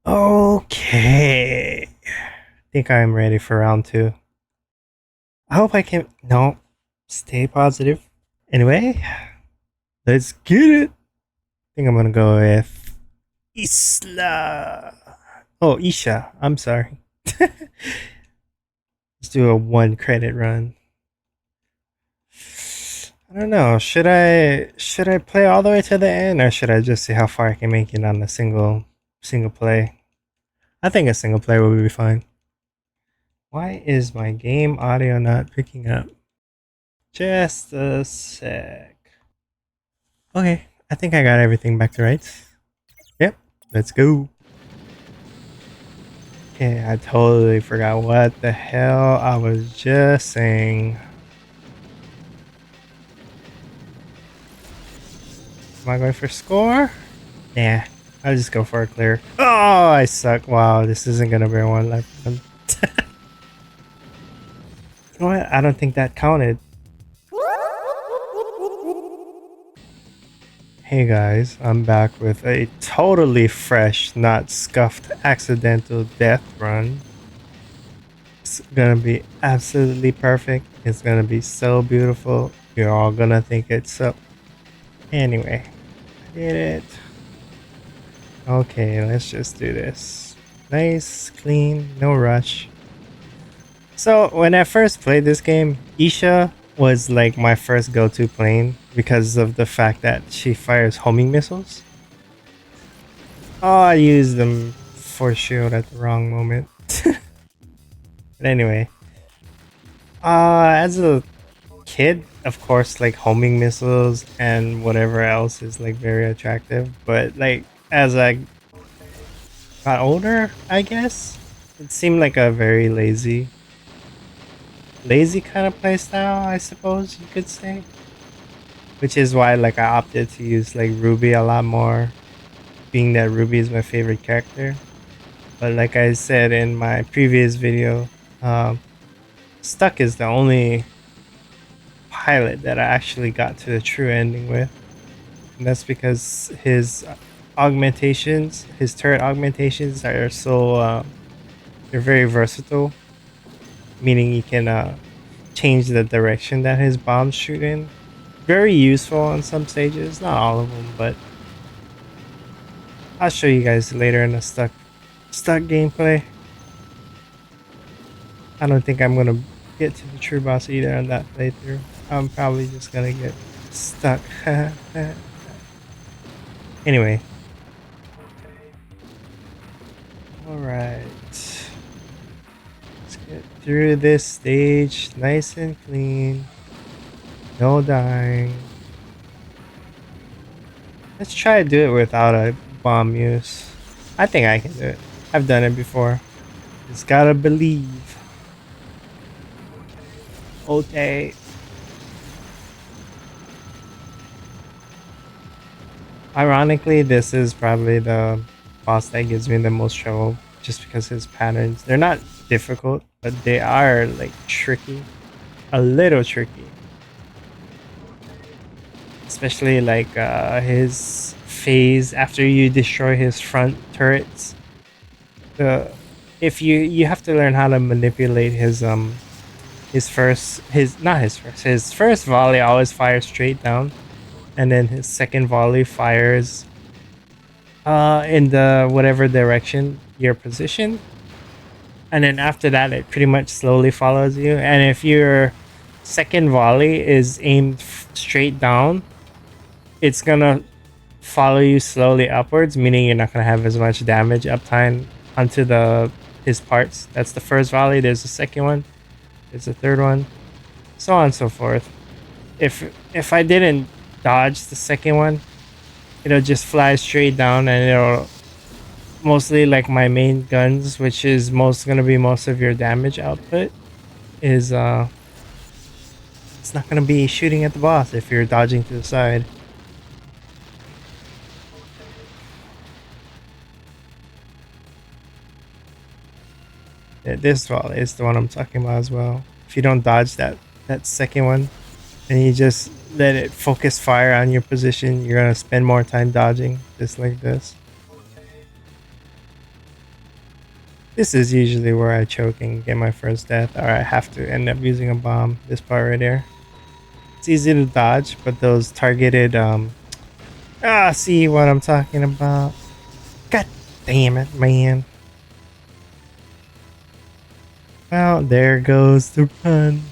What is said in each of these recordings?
Okay. I think I'm ready for round two. I hope I can. No. Stay positive. Anyway, let's get it. I think I'm gonna go with Isla. Oh, Isha. I'm sorry. Let's do a one credit run. I don't know. Should I play all the way to the end, or should I just see how far I can make it on a single play? I think a single play will be fine. Why is my game audio not picking up? Just a sec. Okay, I think I got everything back to rights. Yep, let's go. Okay, I totally forgot what the hell I was just saying. Am I going for score? Nah, I'll just go for a clear. Oh, I suck. Wow, this isn't gonna be one life. You know what? I don't think that counted. Hey guys, I'm back with a totally fresh, not scuffed accidental death run. It's gonna be absolutely perfect. It's gonna be so beautiful. You're all gonna think it's so. Anyway, I did it. Okay, let's just do this. Nice, clean, no rush. So when I first played this game, Isha was like my first go-to plane because of the fact that she fires homing missiles. Oh, I used them for shield at the wrong moment. But anyway, as a kid, of course, like homing missiles and whatever else is like very attractive. But like as I got older, I guess it seemed like a very lazy kind of playstyle, I suppose you could say. Which is why like I opted to use like Ruby a lot more, being that Ruby is my favorite character. But like I said in my previous video, um, Stuck is the only pilot that I actually got to the true ending with. And that's because his augmentations, his turret augmentations are so, they're very versatile. Meaning you can change the direction that his bombs shoot in. Very useful on some stages, not all of them, but I'll show you guys later in the stuck gameplay. I don't think I'm gonna get to the true boss either on that playthrough. I'm probably just gonna get stuck. Anyway, all right. Let's get through this stage nice and clean. No dying. Let's try to do it without a bomb use. I think I can do it. I've done it before. Just gotta believe. Okay. Ironically, this is probably the boss that gives me the most trouble just because his patterns, they're not difficult, but they are like tricky. A little tricky. Especially like his phase after you destroy his front turrets. The if you have to learn how to manipulate his first volley always fires straight down, and then his second volley fires in the whatever direction your position, and then after that it pretty much slowly follows you. And if your second volley is aimed straight down, it's gonna follow you slowly upwards, meaning you're not gonna have as much damage uptime onto the his parts. That's the first volley. There's the second one. There's the third one, so on and so forth. If I didn't dodge the second one, it'll just fly straight down, and it'll mostly like my main guns, which is most of your damage output, is it's not gonna be shooting at the boss if you're dodging to the side. Yeah, this volley is the one I'm talking about as well. If you don't dodge that second one, and you just let it focus fire on your position, you're gonna spend more time dodging, just like this. This is usually where I choke and get my first death, or I have to end up using a bomb. This part right here. It's easy to dodge, but those targeted see what I'm talking about. God damn it, man. Well, there goes the run.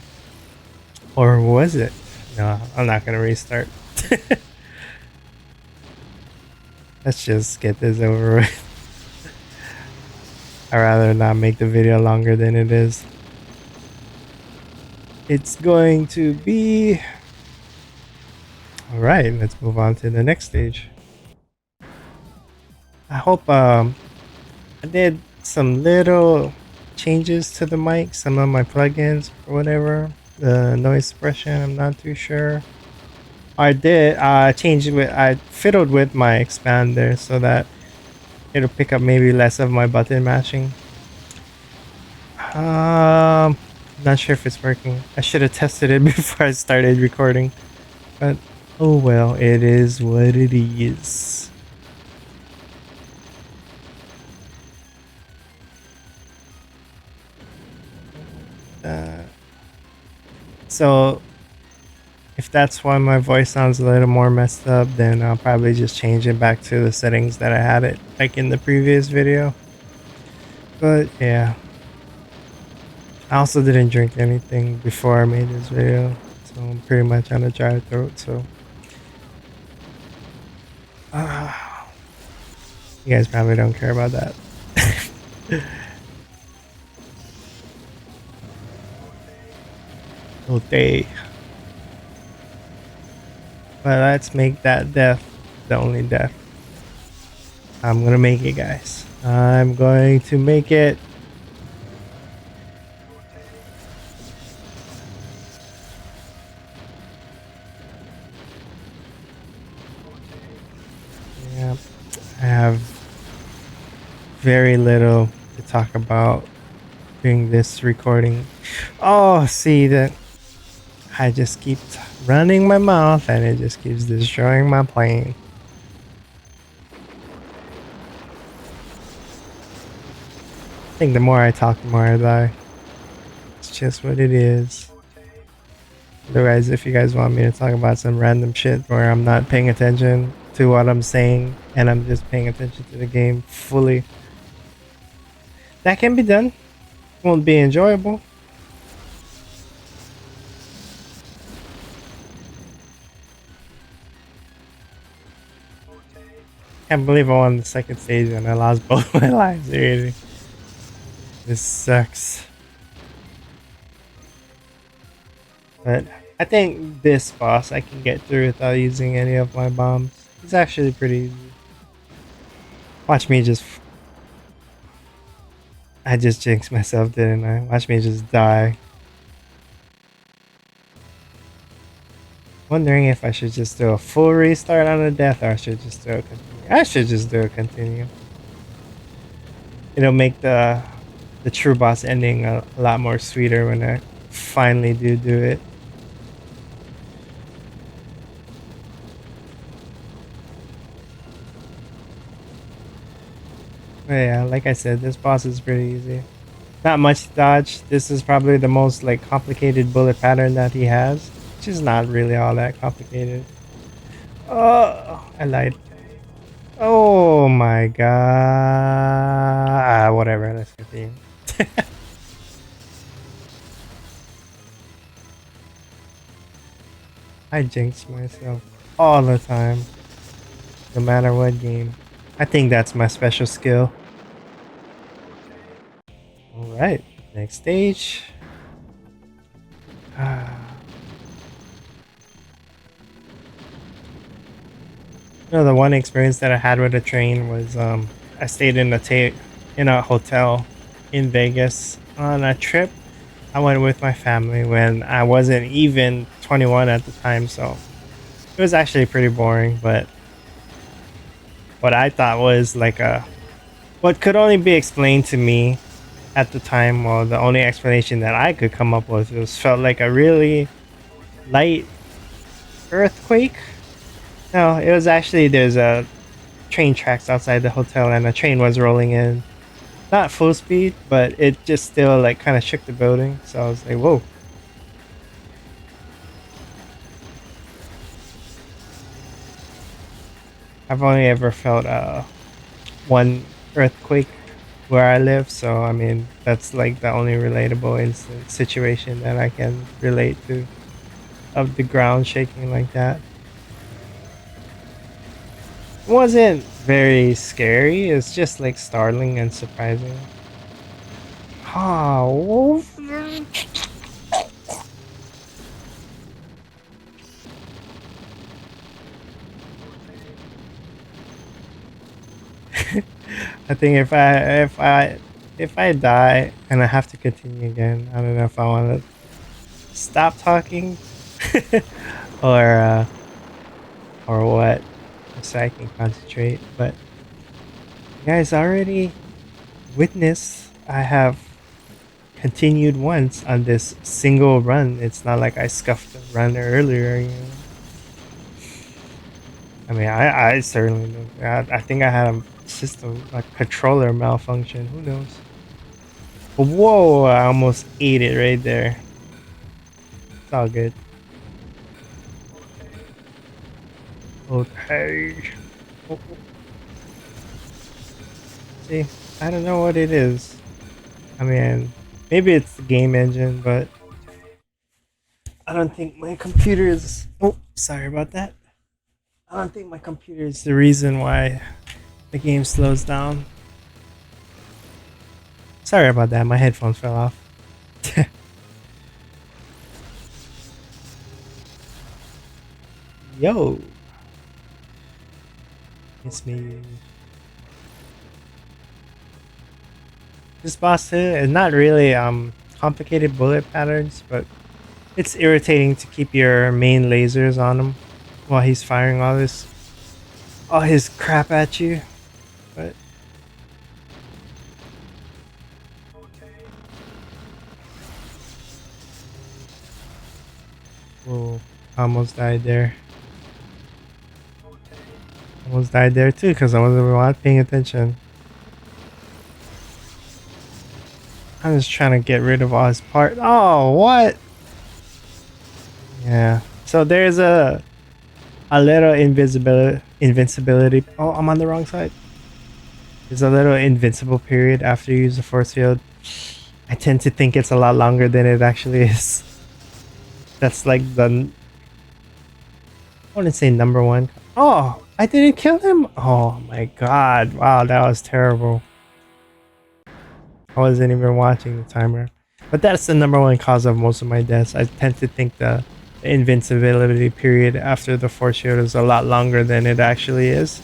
Or was it? No, I'm not gonna restart. Let's just get this over with. I'd rather not make the video longer than it is. It's going to be... Alright, let's move on to the next stage. I hope I did some little changes to the mic, some of my plugins or whatever. The noise suppression, I'm not too sure. I did change it with, I fiddled with my expander so that it'll pick up maybe less of my button mashing. Not sure if it's working. I should have tested it before I started recording. But oh well, it is what it is. So if that's why my voice sounds a little more messed up, then I'll probably just change it back to the settings that I had it like in the previous video. But yeah, I also didn't drink anything before I made this video, so I'm pretty much on a dry throat. So you guys probably don't care about that. Okay. But let's make that death the only death. I'm gonna make it, guys. I'm going to make it. Yeah, I have very little to talk about during this recording. Oh, see that I just keep running my mouth and it just keeps destroying my plane. I think the more I talk, the more I die. It's just what it is. Otherwise, if you guys want me to talk about some random shit where I'm not paying attention to what I'm saying and I'm just paying attention to the game fully, that can be done. Won't be enjoyable. Can't believe I won the second stage and I lost both my lives. Really. This sucks. But I think this boss I can get through without using any of my bombs. It's actually pretty easy. Watch me just... I just jinxed myself, didn't I? Watch me just die. Wondering if I should just do a full restart on the death or I should just do a continue. I should just do a continue. It'll make the true boss ending a lot more sweeter when I finally do it. But yeah, like I said, this boss is pretty easy. Not much to dodge. This is probably the most like complicated bullet pattern that he has, which is not really all that complicated. Oh, I lied. Oh my god. Whatever, let's continue. I jinx myself all the time, no matter what game. I think that's my special skill. Alright, next stage. You know, the one experience that I had with a train was I stayed in a hotel in Vegas on a trip. I went with my family when I wasn't even 21 at the time, so it was actually pretty boring. But what I thought was like what could only be explained to me at the time, well, the only explanation that I could come up with was felt like a really light earthquake. No, it was actually there's a train tracks outside the hotel and a train was rolling in. Not full speed, but it just still like kind of shook the building. So I was like, whoa. I've only ever felt one earthquake where I live, so I mean that's like the only relatable instant situation that I can relate to of the ground shaking like that. It wasn't very scary, it's just like startling and surprising. Oh, I think if I die and I have to continue again, I don't know if I want to stop talking or what, so I can concentrate. But you guys already witnessed I have continued once on this single run. It's not like I scuffed a run earlier. I mean, I certainly know. I think I had a system, a controller malfunction. Who knows? But whoa! I almost ate it right there. It's all good. Okay. Oh, oh, see, I don't know what it is. I mean, maybe it's the game engine, but I don't think my computer is. Oh, sorry about that. I don't think my computer is the reason why the game slows down. Sorry about that. My headphones fell off. Yo, it's me. This boss too is not really complicated bullet patterns, but it's irritating to keep your main lasers on him while he's firing all his crap at you. But whoa, almost died there. Almost died there too because I wasn't really paying attention. I'm just trying to get rid of all his part. Oh, what? Yeah. So there's a little invincibility. Oh, I'm on the wrong side. There's a little invincible period after you use the force field. I tend to think it's a lot longer than it actually is. That's like I wouldn't say number one. Oh, I didn't kill him. Oh my god. Wow, that was terrible. I wasn't even watching the timer. But that's the number one cause of most of my deaths. I tend to think the invincibility period after the force shield is a lot longer than it actually is.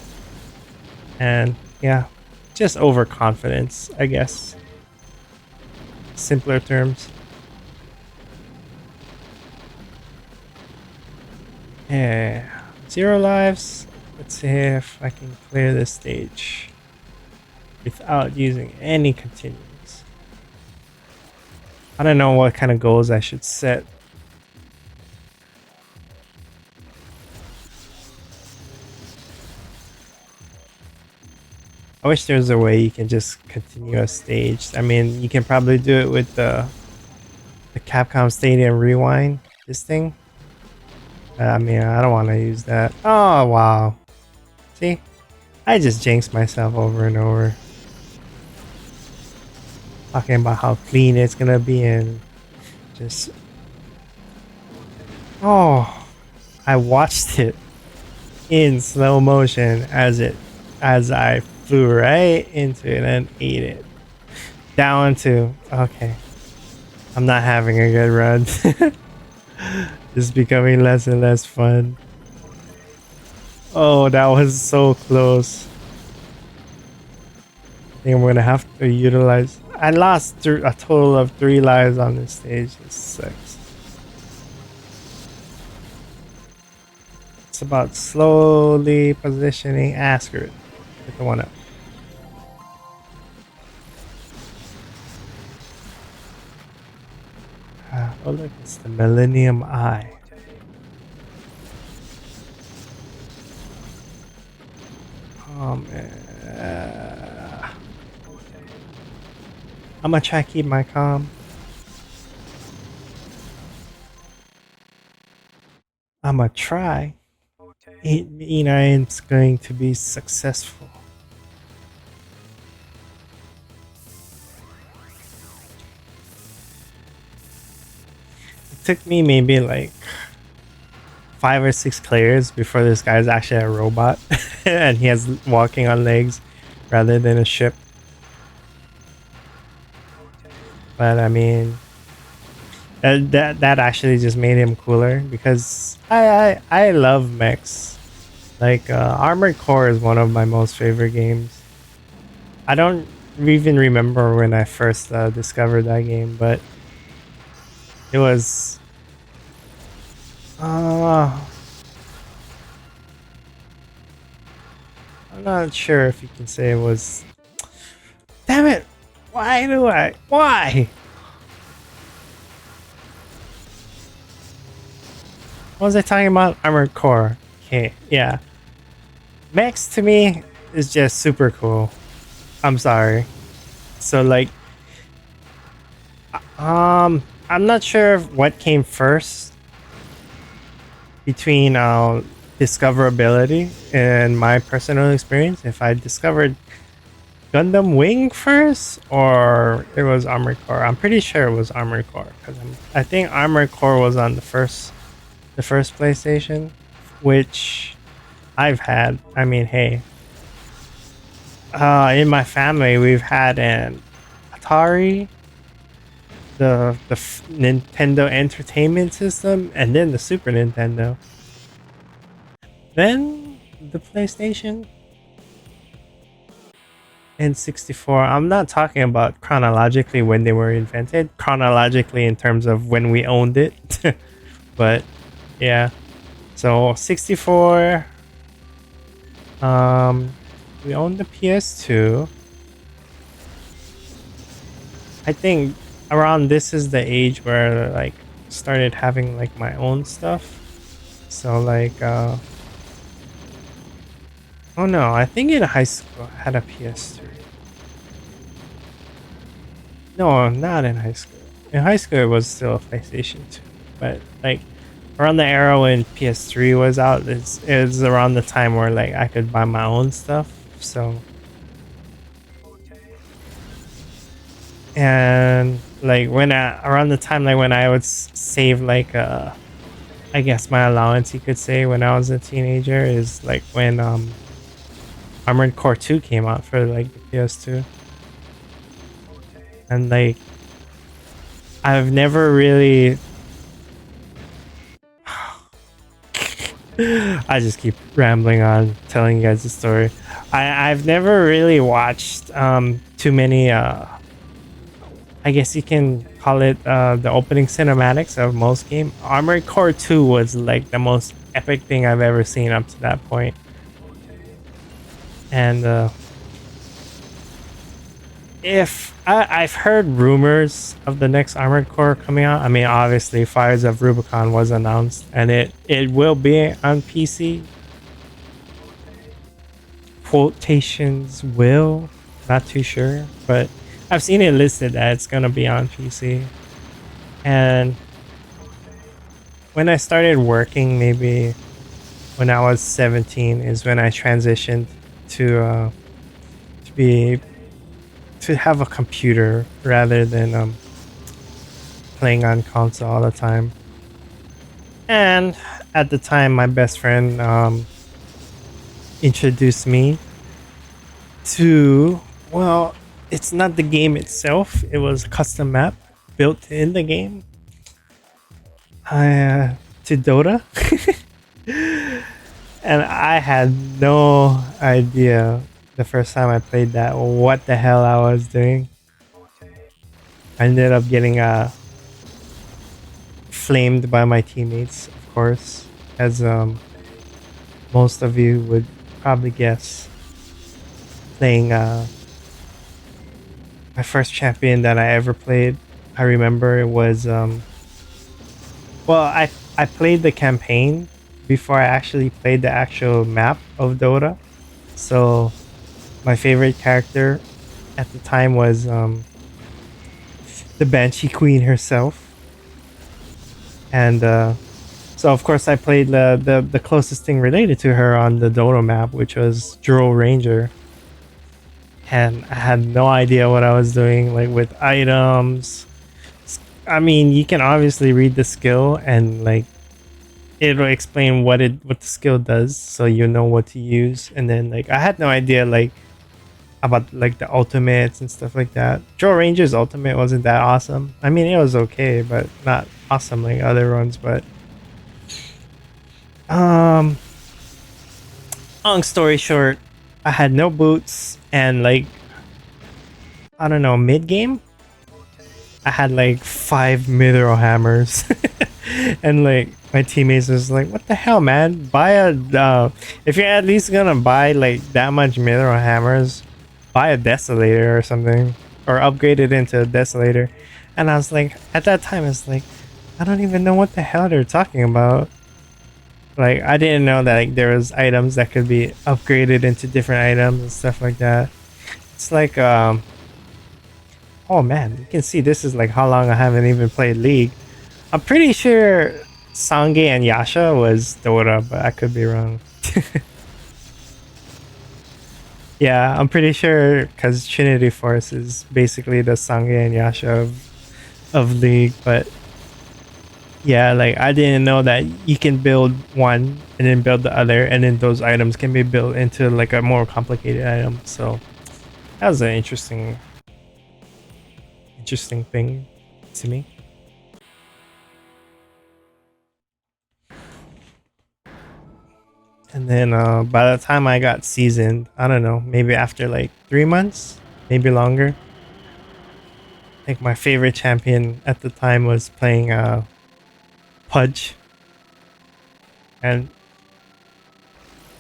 And yeah, just overconfidence, I guess. Simpler terms. Yeah. 0 lives. Let's see if I can clear this stage without using any continues. I don't know what kind of goals I should set. I wish there was a way you can just continue a stage. I mean, you can probably do it with the Capcom Stadium Rewind. This thing. I mean, I don't want to use that. Oh wow! See, I just jinxed myself over and over. Talking about how clean it's gonna be and just. Oh, I watched it in slow motion as I flew right into it and ate it. Down to okay. I'm not having a good run. It's becoming less and less fun. Oh, that was so close. I think I'm gonna have to utilize. I lost a total of 3 lives on this stage. This sucks. It's about slowly positioning Asker. Get the one up. Oh look, it's the Millennium Eye. Oh man. I'm gonna try to keep my calm. I'm gonna try. It mean I am going to be successful. It took me maybe like 5 or 6 clears before this guy's actually a robot and he has walking on legs rather than a ship. But I mean, that actually just made him cooler because I love mechs. Like Armored Core is one of my most favorite games. I don't even remember when I first discovered that game, but it was uh, I'm not sure if you can say it was. Damn it! Why? What was I talking about? Armored Core. Okay, yeah. Mechs to me is just super cool. I'm sorry. So like, I'm not sure what came first between discoverability and my personal experience. If I discovered Gundam Wing first, or it was Armored Core. I'm pretty sure it was Armored Core because I think Armored Core was on the first PlayStation, which I've had. I mean, hey, in my family we've had an Atari, the Nintendo Entertainment System, and then the Super Nintendo, then the PlayStation and 64. I'm not talking about chronologically when they were invented, chronologically in terms of when we owned it, but yeah. So 64. Um, we owned the PS2. I think around this is the age where like started having like my own stuff. So like oh no, I think in high school I had a PS3. No, not in high school. In high school it was still a PlayStation 2. But like around the era when PS3 was out, it was around the time where like I could buy my own stuff. So and like when around the time like when I would save like I guess my allowance you could say when I was a teenager is like when Armored Core 2 came out for like the PS2. And like I've never really I just keep rambling on telling you guys the story. I've never really watched too many I guess you can call it the opening cinematics of most game. Armored Core 2 was like the most epic thing I've ever seen up to that point. And if I've heard rumors of the next Armored Core coming out. I mean, obviously, Fires of Rubicon was announced, and it will be on PC. Quotations will, not too sure, but I've seen it listed that it's gonna be on PC. And when I started working, maybe when I was 17, is when I transitioned to be to have a computer rather than playing on console all the time. And at the time, my best friend introduced me to, well, it's not the game itself, it was a custom map built in the game, to Dota. And I had no idea the first time I played that what the hell I was doing. I ended up getting flamed by my teammates, of course, as most of you would probably guess. Playing my first champion that I ever played, I remember it was well, I played the campaign before I actually played the actual map of Dota. So my favorite character at the time was the Banshee Queen herself. And so of course I played the closest thing related to her on the Dodo map, which was Drow Ranger. And I had no idea what I was doing, like with items. I mean, you can obviously read the skill and like it'll explain what the skill does, so you know what to use. And then like I had no idea like about like the ultimates and stuff like that. Joe Ranger's ultimate wasn't that awesome. I mean, it was okay, but not awesome like other ones. But um, long story short, I had no boots and like I don't know, mid game I had like 5 mithril hammers. And like my teammates was like, what the hell, man, buy a if you're at least gonna buy like that much mithril hammers, buy a desolator or something, or upgrade it into a desolator. And I was like, at that time it's like, I don't even know what the hell they're talking about. Like I didn't know that like there was items that could be upgraded into different items and stuff like that. It's like oh man, you can see this is like how long I haven't even played League. I'm pretty sure Sange and Yasha was Dota, but I could be wrong. Yeah, I'm pretty sure because Trinity Force is basically the Sange and Yasha of League, but yeah, like I didn't know that you can build one and then build the other, and then those items can be built into like a more complicated item. So that was an interesting thing to me. And then by the time I got seasoned, I don't know, maybe after like 3 months, maybe longer. Like my favorite champion at the time was playing Pudge. And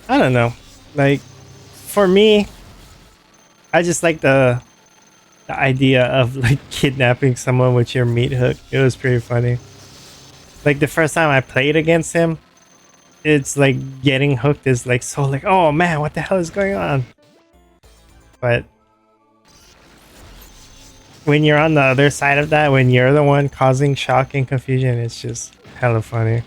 I don't know, like for me, I just like the idea of like kidnapping someone with your meat hook. It was pretty funny. Like the first time I played against him, it's like getting hooked is like so like, oh man, what the hell is going on? But when you're on the other side of that, when you're the one causing shock and confusion, it's just hella funny.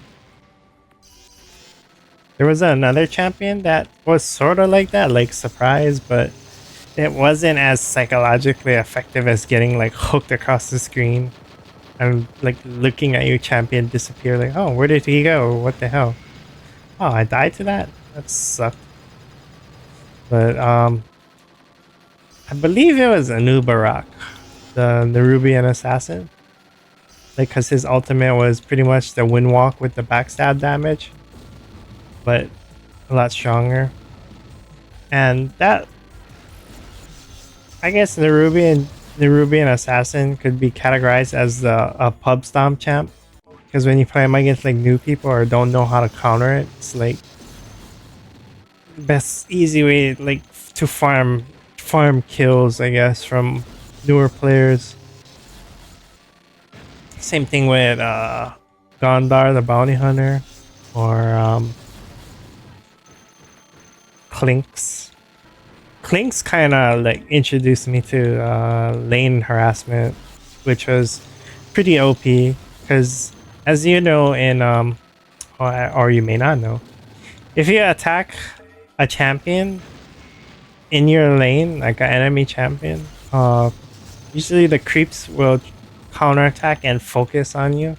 There was another champion that was sort of like that, like surprise, but it wasn't as psychologically effective as getting like hooked across the screen and like looking at your champion disappear. Like, oh, where did he go? What the hell? Oh, I died to that? That sucked. But I believe it was Anubarak, the Nerubian assassin. Like, cause his ultimate was pretty much the wind walk with the backstab damage, but a lot stronger. And that, I guess, Nerubian assassin could be categorized as a pub stomp champ. Because when you play him against like new people or don't know how to counter it, it's like best easy way like to farm kills, I guess, from newer players. Same thing with Gondar the bounty hunter, or Clinks. Clinks kind of like introduced me to lane harassment, which was pretty OP. Because as you know, in or you may not know, if you attack a champion in your lane, like an enemy champion, usually the creeps will counterattack and focus on you,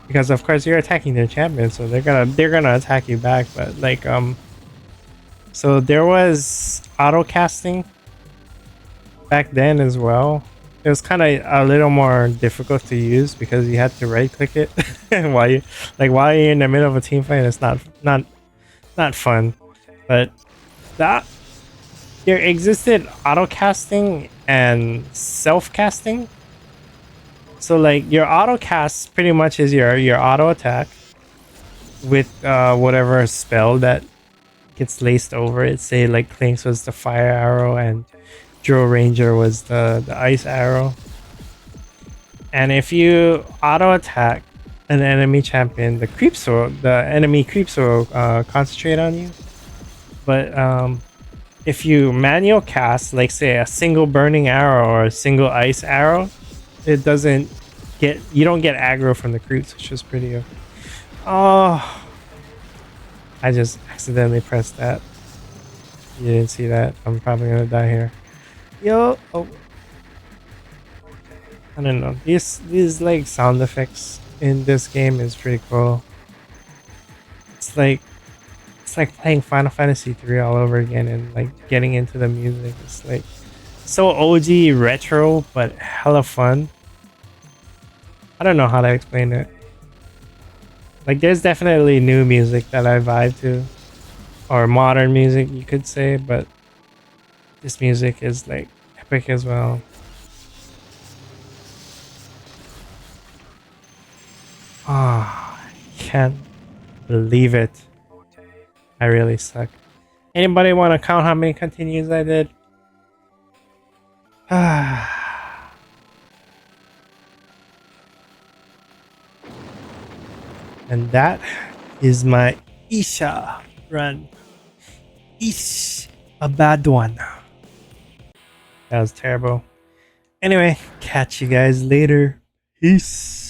because of course you're attacking their champion, so they're gonna attack you back. But like so there was auto casting back then as well. It was kind of a little more difficult to use because you had to right click it while you're in the middle of a team fight. It's not fun. But that there existed auto casting and self casting. So like your auto cast pretty much is your auto attack with whatever spell that gets laced over it. Say like Clinks was the fire arrow and Drow Ranger was the ice arrow. And if you auto attack an enemy champion, the enemy creeps will concentrate on you. But if you manual cast, like say a single burning arrow or a single ice arrow, it doesn't get, you don't get aggro from the creeps, which is pretty okay. Oh, I just accidentally pressed that. You didn't see that. I'm probably gonna die here. Yo, oh, I don't know. These like sound effects in this game is pretty cool. It's like it's like playing Final Fantasy 3 all over again and like getting into the music. It's like so OG retro, but hella fun. I don't know how to explain it. Like there's definitely new music that I vibe to, or modern music you could say, but this music is like epic as well. Ah, oh, can't believe it. I really suck. Anybody want to count how many continues I did? Ah, and that is my Isha run. Ish, a bad one. That was terrible. Anyway, catch you guys later. Peace.